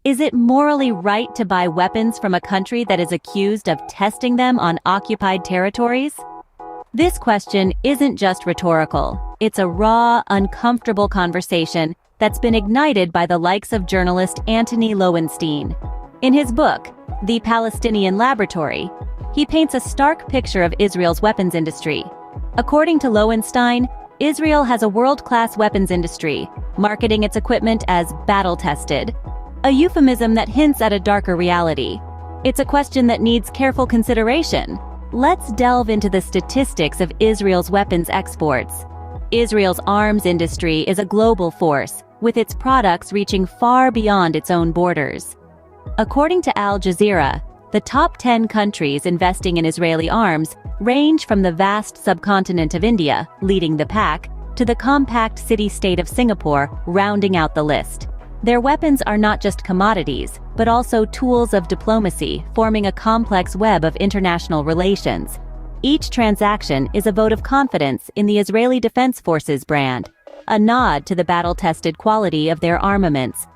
Is it morally right to buy weapons from a country that is accused of testing them on occupied territories? This question isn't just rhetorical. It's a raw, uncomfortable conversation that's been ignited by the likes of journalist Antony Lowenstein. In his book, The Palestinian Laboratory, he paints a stark picture of Israel's weapons industry. According to Lowenstein, Israel has a world-class weapons industry, marketing its equipment as battle-tested, a euphemism that hints at a darker reality. It's a question that needs careful consideration. Let's delve into the statistics of Israel's weapons exports. Israel's arms industry is a global force, with its products reaching far beyond its own borders. According to Al Jazeera, the top 10 countries investing in Israeli arms range from the vast subcontinent of India, leading the pack, to the compact city-state of Singapore, rounding out the list. Their weapons are not just commodities, but also tools of diplomacy, forming a complex web of international relations. Each transaction is a vote of confidence in the Israeli Defense Forces brand, a nod to the battle-tested quality of their armaments.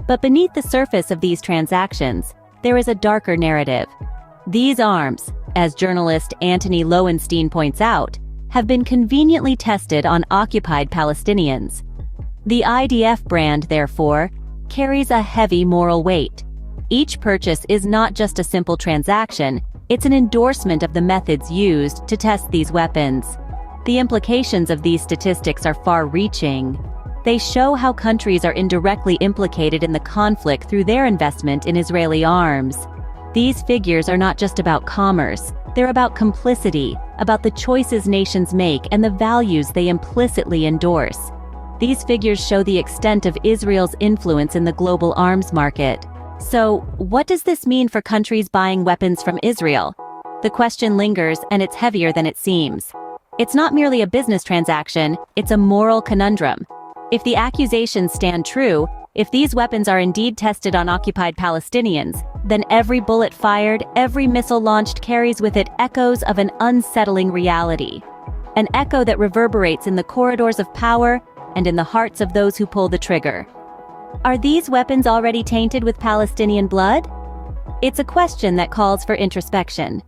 But beneath the surface of these transactions, there is a darker narrative. These arms, as journalist Antony Lowenstein points out, have been conveniently tested on occupied Palestinians. The IDF brand, therefore, carries a heavy moral weight. Each purchase is not just a simple transaction, it's an endorsement of the methods used to test these weapons. The implications of these statistics are far-reaching. They show how countries are indirectly implicated in the conflict through their investment in Israeli arms. These figures are not just about commerce, they're about complicity, about the choices nations make and the values they implicitly endorse. These figures show the extent of Israel's influence in the global arms market. So, what does this mean for countries buying weapons from Israel? The question lingers, and it's heavier than it seems. It's not merely a business transaction, it's a moral conundrum. If the accusations stand true, if these weapons are indeed tested on occupied Palestinians, then every bullet fired, every missile launched carries with it echoes of an unsettling reality. An echo that reverberates in the corridors of power and in the hearts of those who pull the trigger. Are these weapons already tainted with Palestinian blood? It's a question that calls for introspection.